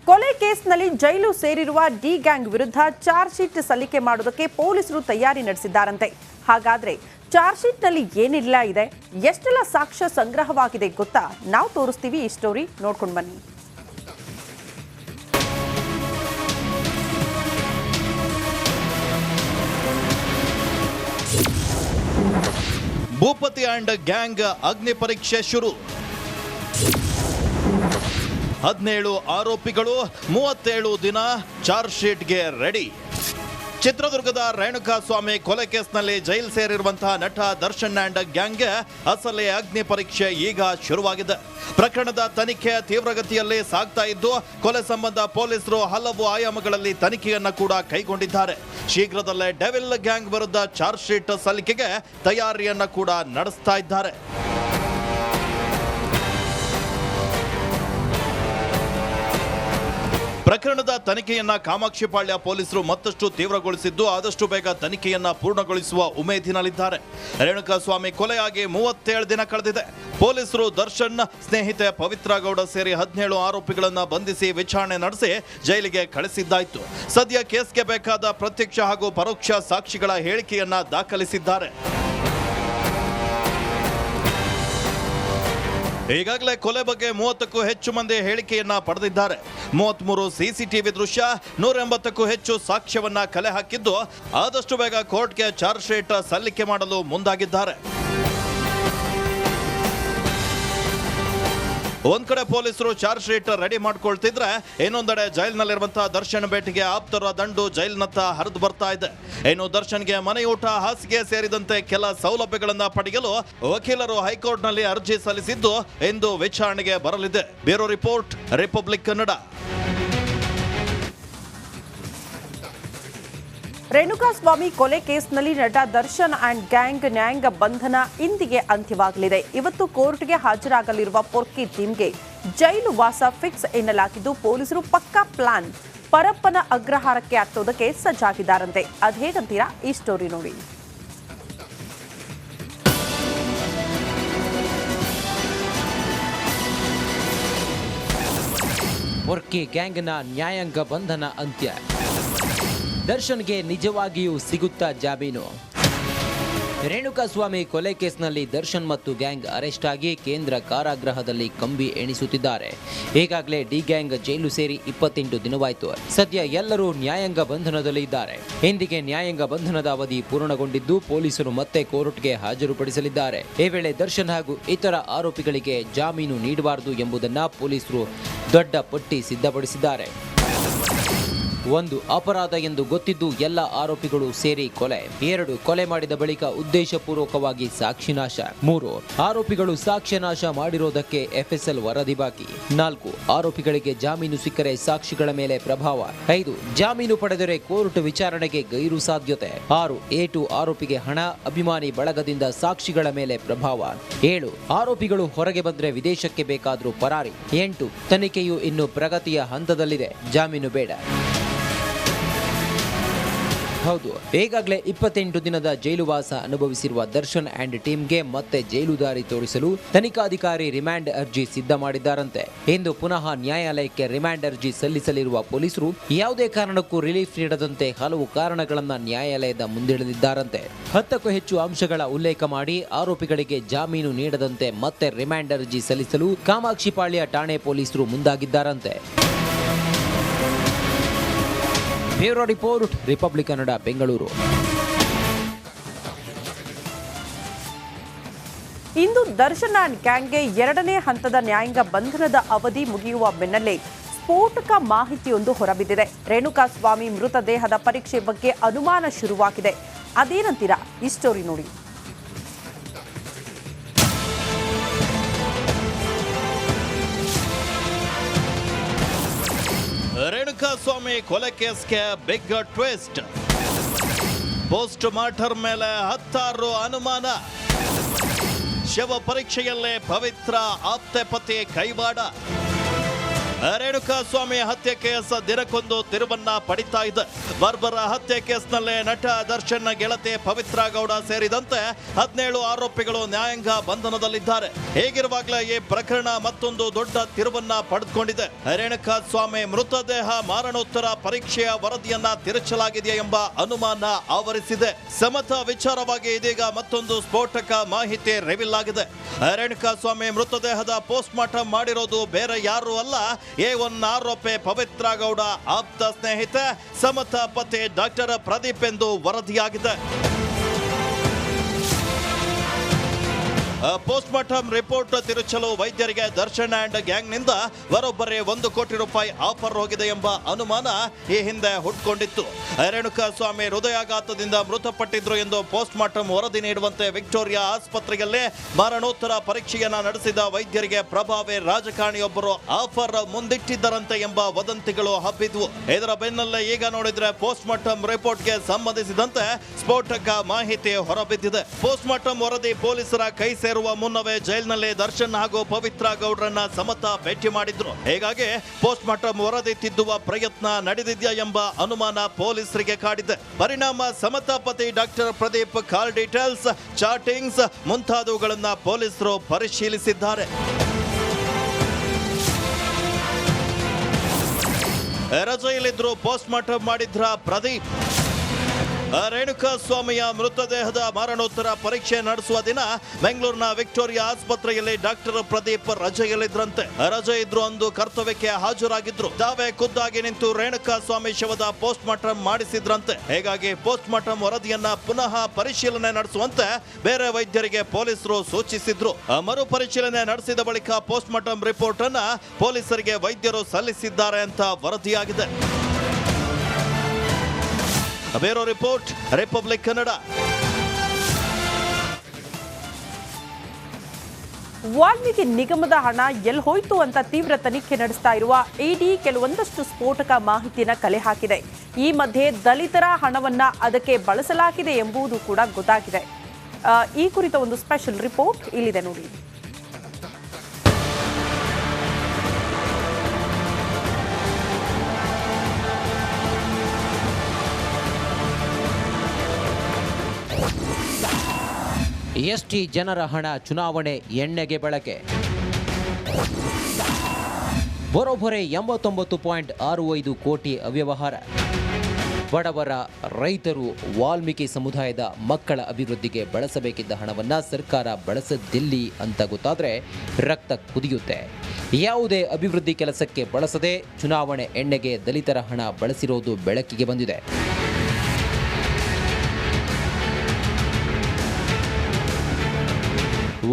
ಕೊಲೆ ಕೇಸ್ನಲ್ಲಿ ಜೈಲು ಸೇರಿರುವ ಡಿ ಗ್ಯಾಂಗ್ ವಿರುದ್ಧ ಚಾರ್ಜ್ ಶೀಟ್ ಸಲ್ಲಿಕೆ ಮಾಡುವುದಕ್ಕೆ ಪೊಲೀಸರು ತಯಾರಿ ನಡೆಸಿದ್ದಾರಂತೆ. ಹಾಗಾದ್ರೆ ಚಾರ್ಜ್ ಶೀಟ್ನಲ್ಲಿ ಏನೆಲ್ಲ ಇದೆ, ಎಷ್ಟೆಲ್ಲ ಸಾಕ್ಷ್ಯ ಸಂಗ್ರಹವಾಗಿದೆ ಗೊತ್ತಾ? ನಾವು ತೋರಿಸ್ತೀವಿ. ಈ ಸ್ಟೋರಿ ನೋಡ್ಕೊಂಡು ಬನ್ನಿ. ಭೂಪತಿ ಅಂಡ್ ಗ್ಯಾಂಗ್ ಅಗ್ನಿ ಪರೀಕ್ಷೆ ಶುರು. 17 ಆರೋಪಿಗಳು 37 ದಿನ ಚಾರ್ಜ್ ಶೀಟ್ಗೆ ರೆಡಿ. ಚಿತ್ರದುರ್ಗದ ರೇಣುಕಾಸ್ವಾಮಿ ಕೊಲೆ ಕೇಸ್ನಲ್ಲಿ ಜೈಲು ಸೇರಿರುವಂತಹ ನಟ ದರ್ಶನ್ ಅಂಡ್ ಗ್ಯಾಂಗ್ಗೆ ಅಸಲಿ ಅಗ್ನಿ ಪರೀಕ್ಷೆ ಈಗ ಶುರುವಾಗಿದೆ. ಪ್ರಕರಣದ ತನಿಖೆ ತೀವ್ರಗತಿಯಲ್ಲಿ ಸಾಗ್ತಾ ಇದ್ದು, ಕೊಲೆ ಸಂಬಂಧ ಪೊಲೀಸರು ಹಲವು ಆಯಾಮಗಳಲ್ಲಿ ತನಿಖೆಯನ್ನ ಕೂಡ ಕೈಗೊಂಡಿದ್ದಾರೆ. ಶೀಘ್ರದಲ್ಲೇ ಡೆವಿಲ್ ಗ್ಯಾಂಗ್ ವಿರುದ್ಧ ಚಾರ್ಜ್ ಶೀಟ್ ಸಲ್ಲಿಕೆಗೆ ತಯಾರಿಯನ್ನ ಕೂಡ ನಡೆಸ್ತಾ ಇದ್ದಾರೆ. ಪ್ರಕರಣದ ತನಿಖೆಯನ್ನ ಕಾಮಾಕ್ಷಿಪಾಳ್ಯ ಪೊಲೀಸರು ಮತ್ತಷ್ಟು ತೀವ್ರಗೊಳಿಸಿದ್ದು, ಆದಷ್ಟು ಬೇಗ ತನಿಖೆಯನ್ನ ಪೂರ್ಣಗೊಳಿಸುವ ಉಮೇದಿನಲ್ಲಿದ್ದಾರೆ. ರೇಣುಕಾಸ್ವಾಮಿ ಕೊಲೆಯಾಗಿ 37 ದಿನ ಕಳೆದಿದೆ. ಪೊಲೀಸರು ದರ್ಶನ್ ಸ್ನೇಹಿತೆ ಪವಿತ್ರ ಗೌಡ ಸೇರಿ 17 ಆರೋಪಿಗಳನ್ನ ಬಂಧಿಸಿ ವಿಚಾರಣೆ ನಡೆಸಿ ಜೈಲಿಗೆ ಕಳಿಸಿದ್ದಾಯಿತು. ಸದ್ಯ ಕೇಸ್ಗೆ ಬೇಕಾದ ಪ್ರತ್ಯಕ್ಷ ಹಾಗೂ ಪರೋಕ್ಷ ಸಾಕ್ಷಿಗಳ ಹೇಳಿಕೆಯನ್ನ ದಾಖಲಿಸಿದ್ದಾರೆ. ಈಗಾಗಲೇ ಕೊಲೆ ಬಗ್ಗೆ 30ಕ್ಕೂ ಹೆಚ್ಚು ಮಂದಿ ಹೇಳಿಕೆಯನ್ನ ಪಡೆದಿದ್ದಾರೆ. 33 ಸಿಸಿಟಿವಿ ದೃಶ್ಯ, 180ಕ್ಕೂ ಹೆಚ್ಚು ಸಾಕ್ಷ್ಯವನ್ನ ಕಲೆ ಹಾಕಿದ್ದು, ಆದಷ್ಟು ಬೇಗ ಕೋರ್ಟ್ಗೆ ಚಾರ್ಜ್ ಶೀಟ್ ಸಲ್ಲಿಕೆ ಮಾಡಲು ಮುಂದಾಗಿದ್ದಾರೆ. ಒಂದ್ ಕಡೆ ಪೊಲೀಸರು ಚಾರ್ಜ್ ಶೀಟ್ ರೆಡಿ ಮಾಡ್ಕೊಳ್ತಿದ್ರೆ, ಇನ್ನೊಂದೆಡೆ ಜೈಲಿನಲ್ಲಿರುವಂತಹ ದರ್ಶನ್ ಭೇಟಿಗೆ ಆಪ್ತರ ದಂಡು ಜೈಲಿನತ್ತ ಹರಿದು ಬರ್ತಾ ಇದೆ. ಇನ್ನು ದರ್ಶನ್ಗೆ ಮನೆಯೂಟ, ಹಾಸಿಗೆ ಸೇರಿದಂತೆ ಕೆಲ ಸೌಲಭ್ಯಗಳನ್ನ ಪಡೆಯಲು ವಕೀಲರು ಹೈಕೋರ್ಟ್ನಲ್ಲಿ ಅರ್ಜಿ ಸಲ್ಲಿಸಿದ್ದು, ಇಂದು ವಿಚಾರಣೆಗೆ ಬರಲಿದೆ. Bureau report, republic Kannada. Renukaswamy ಕೊಲೆ ಕೇಸ್ನಲ್ಲಿ ನಟ ದರ್ಶನ್ ಅಂಡ್ ಗ್ಯಾಂಗ್ ನ್ಯಾಯಾಂಗ ಬಂಧನ ಇಂದಿಗೆ ಅಂತ್ಯವಾಗಲಿದೆ. ಇವತ್ತು ಕೋರ್ಟ್ಗೆ ಹಾಜರಾಗಲಿರುವ ಪೊರ್ಕಿ ಟೀಮ್ಗೆ ಜೈಲು ವಾಸ ಫಿಕ್ಸ್ ಎನ್ನಲಾಗಿದ್ದು, ಪೊಲೀಸರು ಪಕ್ಕಾ ಪ್ಲಾನ್ ಪರಪ್ಪನ ಅಗ್ರಹಾರಕ್ಕೆ ಹತ್ತೋದಕ್ಕೆ ಸಜ್ಜಾಗಿದ್ದಾರಂತೆ. ಅದೇಗಂತೀರಾ? ಈ ಸ್ಟೋರಿ ನೋಡಿ. ಪೊರ್ಕಿ ಗ್ಯಾಂಗ್ನ ನ್ಯಾಯಾಂಗ ಬಂಧನ ಅಂತ್ಯ. ದರ್ಶನ್ಗೆ ನಿಜವಾಗಿಯೂ ಸಿಗುತ್ತಾ ಜಾಮೀನು? ರೇಣುಕಾಸ್ವಾಮಿ ಕೊಲೆ ಕೇಸ್ನಲ್ಲಿ ದರ್ಶನ್ ಮತ್ತು ಗ್ಯಾಂಗ್ ಅರೆಸ್ಟ್ ಆಗಿ ಕೇಂದ್ರ ಕಾರಾಗೃಹದಲ್ಲಿ ಕಂಬಿ ಎಣಿಸುತ್ತಿದ್ದಾರೆ. ಈಗಾಗಲೇ ಡಿ ಗ್ಯಾಂಗ್ ಜೈಲು ಸೇರಿ 28 ದಿನವಾಯಿತು. ಸದ್ಯ ಎಲ್ಲರೂ ನ್ಯಾಯಾಂಗ ಬಂಧನದಲ್ಲಿ ಇದ್ದಾರೆ. ಇಂದಿಗೆ ನ್ಯಾಯಾಂಗ ಬಂಧನದ ಅವಧಿ ಪೂರ್ಣಗೊಂಡಿದ್ದು, ಪೊಲೀಸರು ಮತ್ತೆ ಕೋರ್ಟ್ಗೆ ಹಾಜರುಪಡಿಸಲಿದ್ದಾರೆ. ಈ ವೇಳೆ ದರ್ಶನ್ ಹಾಗೂ ಇತರ ಆರೋಪಿಗಳಿಗೆ ಜಾಮೀನು ನೀಡಬಾರದು ಎಂಬುದನ್ನ ಪೊಲೀಸರು ದೊಡ್ಡ ಪಟ್ಟಿ ಸಿದ್ಧಪಡಿಸಿದ್ದಾರೆ. 1 ಅಪರಾಧ ಎಂದು ಗೊತ್ತಿದ್ದು ಎಲ್ಲ ಆರೋಪಿಗಳು ಸೇರಿ ಕೊಲೆ. 2 ಕೊಲೆ ಮಾಡಿದ ಬಳಿಕ ಉದ್ದೇಶಪೂರ್ವಕವಾಗಿ ಸಾಕ್ಷಿನಾಶ. 3 ಆರೋಪಿಗಳು ಸಾಕ್ಷ್ಯನಾಶ ಮಾಡಿರೋದಕ್ಕೆ FSL ವರದಿ ಬಾಕಿ. 4 ಆರೋಪಿಗಳಿಗೆ ಜಾಮೀನು ಸಿಕ್ಕರೆ ಸಾಕ್ಷಿಗಳ ಮೇಲೆ ಪ್ರಭಾವ. 5 ಜಾಮೀನು ಪಡೆದರೆ ಕೋರ್ಟ್ ವಿಚಾರಣೆಗೆ ಗೈರು ಸಾಧ್ಯತೆ. 6 A2 ಆರೋಪಿಗೆ ಹಣ, ಅಭಿಮಾನಿ ಬಳಗದಿಂದ ಸಾಕ್ಷಿಗಳ ಮೇಲೆ ಪ್ರಭಾವ. 7 ಆರೋಪಿಗಳು ಹೊರಗೆ ಬಂದ್ರೆ ವಿದೇಶಕ್ಕೆ ಬೇಕಾದರೂ ಪರಾರಿ. 8 ತನಿಖೆಯು ಇನ್ನು ಪ್ರಗತಿಯ ಹಂತದಲ್ಲಿದೆ, ಜಾಮೀನು ಬೇಡ. ಹೌದು, ಈಗಾಗಲೇ 28 ದಿನದ ಜೈಲುವಾಸ ಅನುಭವಿಸಿರುವ ದರ್ಶನ್ ಅಂಡ್ ಟೀಮ್ಗೆ ಮತ್ತೆ ಜೈಲು ದಾರಿ ತೋರಿಸಲು ತನಿಖಾಧಿಕಾರಿ ರಿಮ್ಯಾಂಡ್ ಅರ್ಜಿ ಸಿದ್ಧ ಮಾಡಿದ್ದಾರಂತೆ. ಇಂದು ಪುನಃ ನ್ಯಾಯಾಲಯಕ್ಕೆ ರಿಮ್ಯಾಂಡ್ ಅರ್ಜಿ ಸಲ್ಲಿಸಲಿರುವ ಪೊಲೀಸರು ಯಾವುದೇ ಕಾರಣಕ್ಕೂ ರಿಲೀಫ್ ನೀಡದಂತೆ ಹಲವು ಕಾರಣಗಳನ್ನ ನ್ಯಾಯಾಲಯದ ಮುಂದಿಡಲಿದ್ದಾರಂತೆ. 10ಕ್ಕೂ ಹೆಚ್ಚು ಅಂಶಗಳ ಉಲ್ಲೇಖ ಮಾಡಿ ಆರೋಪಿಗಳಿಗೆ ಜಾಮೀನು ನೀಡದಂತೆ ಮತ್ತೆ ರಿಮ್ಯಾಂಡ್ ಅರ್ಜಿ ಸಲ್ಲಿಸಲು ಕಾಮಾಕ್ಷಿಪಾಳ್ಯ ಠಾಣೆ ಪೊಲೀಸರು ಮುಂದಾಗಿದ್ದಾರಂತೆ. Bureau report, republic Kannada, Bengaluru. ಇಂದು ದರ್ಶನ್ ಅಂಡ್ ಗ್ಯಾಂಗ್ಗೆ 2ನೇ ಹಂತದ ನ್ಯಾಯಾಂಗ ಬಂಧನದ ಅವಧಿ ಮುಗಿಯುವ ಬೆನ್ನಲ್ಲೇ ಸ್ಫೋಟಕ ಮಾಹಿತಿಯೊಂದು ಹೊರಬಿದ್ದಿದೆ. ರೇಣುಕಾಸ್ವಾಮಿ ಮೃತದೇಹದ ಪರೀಕ್ಷೆ ಬಗ್ಗೆ ಅನುಮಾನ ಶುರುವಾಗಿದೆ. ಅದೇನಂತೀರಾ? ಈ ಸ್ಟೋರಿ ನೋಡಿ. ರೇಣುಕಾಸ್ವಾಮಿ ಕೊಲೆ ಕೇಸ್ಗೆ ಬಿಗ್ ಟ್ವಿಸ್ಟ್. ಪೋಸ್ಟ್ ಮಾರ್ಟಮ್ ಮೇಲೆ 16 ಅನುಮಾನ. ಶವ ಪರೀಕ್ಷೆಯಲ್ಲೇ ಪವಿತ್ರ ಆಪ್ತೆ ಪತಿ ಕೈವಾಡ. ರೇಣುಕಾಸ್ವಾಮಿ ಹತ್ಯೆ ಕೇಸ್ ದಿನಕ್ಕೊಂದು ತಿರುವನ್ನ ಪಡಿತಾ ಇದೆ. ಬರ್ಬರ ಹತ್ಯೆ ಕೇಸ್ನಲ್ಲೇ ನಟ ದರ್ಶನ್ ಗೆಳತಿ ಪವಿತ್ರ ಗೌಡ ಸೇರಿದಂತೆ 17 ಆರೋಪಿಗಳು ನ್ಯಾಯಾಂಗ ಬಂಧನದಲ್ಲಿದ್ದಾರೆ. ಹೀಗಿರುವಾಗಲೇ ಈ ಪ್ರಕರಣ ಮತ್ತೊಂದು ದೊಡ್ಡ ತಿರುವನ್ನ ಪಡೆದುಕೊಂಡಿದೆ. ರೇಣುಕಾಸ್ವಾಮಿ ಮೃತದೇಹ ಮಾರಣೋತ್ತರ ಪರೀಕ್ಷೆಯ ವರದಿಯನ್ನ ತಿರುಚಲಾಗಿದೆಯೇ ಎಂಬ ಅನುಮಾನ ಆವರಿಸಿದೆ. ಸಮತ ವಿಚಾರವಾಗಿ ಇದೀಗ ಮತ್ತೊಂದು ಸ್ಫೋಟಕ ಮಾಹಿತಿ ರಿವೀಲ್ ಆಗಿದೆ. ರೇಣುಕಾಸ್ವಾಮಿ ಮೃತದೇಹದ ಪೋಸ್ಟ್ ಮಾರ್ಟಮ್ ಮಾಡಿರೋದು ಬೇರೆ ಯಾರು ಅಲ್ಲ, A1 ಆರೋಪಿ ಪವಿತ್ರ ಗೌಡ ಆಪ್ತ ಸ್ನೇಹಿತೆ ಸಮತ ಪತಿ ಡಾಕ್ಟರ್ ಪ್ರದೀಪ್ ಎಂದು ವರದಿಯಾಗಿದೆ. ಪೋಸ್ಟ್ ಮಾರ್ಟಮ್ ರಿಪೋರ್ಟ್ ತಿರುಚಲು ವೈದ್ಯರಿಗೆ ದರ್ಶನ್ ಅಂಡ್ ಗ್ಯಾಂಗ್ನಿಂದ ಬರೋಬ್ಬರಿ 1 ಕೋಟಿ ರೂಪಾಯಿ ಆಫರ್ ಹೋಗಿದೆ ಎಂಬ ಅನುಮಾನ ಈ ಹಿಂದೆ ಹುಟ್ಕೊಂಡಿತ್ತು. ರೇಣುಕಾಸ್ವಾಮಿ ಹೃದಯಾಘಾತದಿಂದ ಮೃತಪಟ್ಟಿದ್ರು ಎಂದು ಪೋಸ್ಟ್ ಮಾರ್ಟಮ್ ವರದಿ ನೀಡುವಂತೆ ವಿಕ್ಟೋರಿಯಾ ಆಸ್ಪತ್ರೆಯಲ್ಲೇ ಮರಣೋತ್ತರ ಪರೀಕ್ಷೆಯನ್ನ ನಡೆಸಿದ ವೈದ್ಯರಿಗೆ ಪ್ರಭಾವಿ ರಾಜಕಾರಣಿಯೊಬ್ಬರು ಆಫರ್ ಮುಂದಿಟ್ಟಿದ್ದರಂತೆ ಎಂಬ ವದಂತಿಗಳು ಹಬ್ಬಿದ್ವು. ಇದರ ಬೆನ್ನಲ್ಲೇ ಈಗ ನೋಡಿದ್ರೆ ಪೋಸ್ಟ್ ಮಾರ್ಟಮ್ ರಿಪೋರ್ಟ್ಗೆ ಸಂಬಂಧಿಸಿದಂತೆ ಸ್ಫೋಟಕ ಮಾಹಿತಿ ಹೊರಬಿದ್ದಿದೆ. ಪೋಸ್ಟ್ ಮಾರ್ಟಮ್ ವರದಿ ಪೊಲೀಸರ ಕೈ ಸೇರುವ ಮುನ್ನವೇ ಜೈಲಿನಲ್ಲಿ ದರ್ಶನ್ ಹಾಗೂ ಪವಿತ್ರ ಗೌಡ್ರನ್ನ ಸಮತ ಭೇಟಿ ಮಾಡಿದ್ರು. ಹೀಗಾಗಿ ಪೋಸ್ಟ್ ಮಾರ್ಟಮ್ ವರದಿ ತಿದ್ದುವ ಪ್ರಯತ್ನ ನಡೆದಿದೆಯಾ ಎಂಬ ಅನುಮಾನ ಪೊಲೀಸರಿಗೆ ಕಾಡಿದೆ. ಪರಿಣಾಮ ಸಮತ ಪತಿ ಡಾಕ್ಟರ್ ಪ್ರದೀಪ್ ಕಾಲ್ ಡೀಟೇಲ್ಸ್, ಚಾಟಿಂಗ್ಸ್ ಮುಂತಾದವುಗಳನ್ನ ಪೊಲೀಸರು ಪರಿಶೀಲಿಸಿದ್ದಾರೆ. ರಜೆಯಲ್ಲಿದ್ರು ಪೋಸ್ಟ್ ಮಾರ್ಟಮ್ ಮಾಡಿದ್ರ ಪ್ರದೀಪ್. ರೇಣುಕಾಸ್ವಾಮಿಯ ಮೃತದೇಹದ ಮರಣೋತ್ತರ ಪರೀಕ್ಷೆ ನಡೆಸುವ ದಿನ ಬೆಂಗಳೂರಿನ ವಿಕ್ಟೋರಿಯಾ ಆಸ್ಪತ್ರೆಯಲ್ಲಿ ಡಾಕ್ಟರ್ ಪ್ರದೀಪ್ ರಜೆಯಲ್ಲಿದ್ರಂತೆ. ರಜೆ ಇದ್ರು ಅಂದು ಕರ್ತವ್ಯಕ್ಕೆ ಹಾಜರಾಗಿದ್ರು. ತಾವೇ ಖುದ್ದಾಗಿ ನಿಂತು ರೇಣುಕಾಸ್ವಾಮಿ ಶವದ ಪೋಸ್ಟ್ ಮಾರ್ಟಮ್ ಮಾಡಿಸಿದ್ರಂತೆ. ಹೀಗಾಗಿ ಪೋಸ್ಟ್ ಮಾರ್ಟಮ್ ವರದಿಯನ್ನ ಪುನಃ ಪರಿಶೀಲನೆ ನಡೆಸುವಂತೆ ಬೇರೆ ವೈದ್ಯರಿಗೆ ಪೊಲೀಸರು ಸೂಚಿಸಿದ್ರು. ಮರು ಪರಿಶೀಲನೆ ನಡೆಸಿದ ಬಳಿಕ ಪೋಸ್ಟ್ ಮಾರ್ಟಮ್ ರಿಪೋರ್ಟ್ ಅನ್ನ ಪೊಲೀಸರಿಗೆ ವೈದ್ಯರು ಸಲ್ಲಿಸಿದ್ದಾರೆ ಅಂತ ವರದಿಯಾಗಿದೆ. Bureau report, republic Kannada. Valmiki ನಿಗಮದ ಹಣ ಎಲ್ಲಿ ಹೋಯ್ತು ಅಂತ ತೀವ್ರ ತನಿಖೆ ನಡೆಸ್ತಾ ಇರುವ ಇಡಿ ಕೆಲವೊಂದಷ್ಟು ಸ್ಫೋಟಕ ಮಾಹಿತಿಯನ್ನು ಕಲೆ ಹಾಕಿದೆ. ಈ ಮಧ್ಯೆ ದಲಿತರ ಹಣವನ್ನ ಅದಕ್ಕೆ ಬಳಸಲಾಗಿದೆ ಎಂಬುದು ಕೂಡ ಗೊತ್ತಾಗಿದೆ. ಈ ಕುರಿತ ಒಂದು ಸ್ಪೆಷಲ್ ರಿಪೋರ್ಟ್ ಇಲ್ಲಿದೆ ನೋಡಿ. ಎಸ್ಟಿ ಜನರ ಹಣ ಚುನಾವಣೆ ಎಣ್ಣೆಗೆ ಬಳಕೆ. ಬರೋಬ್ಬರಿ 89.65 ಕೋಟಿ ಅವ್ಯವಹಾರ. ಬಡವರ, ರೈತರು, ವಾಲ್ಮೀಕಿ ಸಮುದಾಯದ ಮಕ್ಕಳ ಅಭಿವೃದ್ಧಿಗೆ ಬಳಸಬೇಕಿದ್ದ ಹಣವನ್ನು ಸರ್ಕಾರ ಬಳಸದಿಲ್ಲಿ ಅಂತ ಗೊತ್ತಾದರೆ ರಕ್ತ ಕುದಿಯುತ್ತೆ. ಯಾವುದೇ ಅಭಿವೃದ್ಧಿ ಕೆಲಸಕ್ಕೆ ಬಳಸದೆ ಚುನಾವಣೆ ಎಣ್ಣೆಗೆ ದಲಿತರ ಹಣ ಬಳಸಿರೋದು ಬೆಳಕಿಗೆ ಬಂದಿದೆ.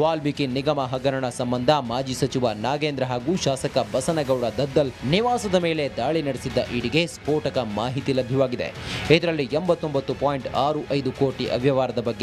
ವಾಲ್ಮೀಕಿ ನಿಗಮ ಹಗರಣ ಸಂಬಂಧ ಮಾಜಿ ಸಚಿವ ನಾಗೇಂದ್ರ ಹಾಗೂ ಶಾಸಕ ಬಸನಗೌಡ ದದ್ದಲ್ ನಿವಾಸದ ಮೇಲೆ ದಾಳಿ ನಡೆಸಿದ್ದ ಇಡಿಗೆ ಸ್ಫೋಟಕ ಮಾಹಿತಿ ಲಭ್ಯವಾಗಿದೆ. ಇದರಲ್ಲಿ 89.65 ಕೋಟಿ ಅವ್ಯವಹಾರದ ಬಗ್ಗೆ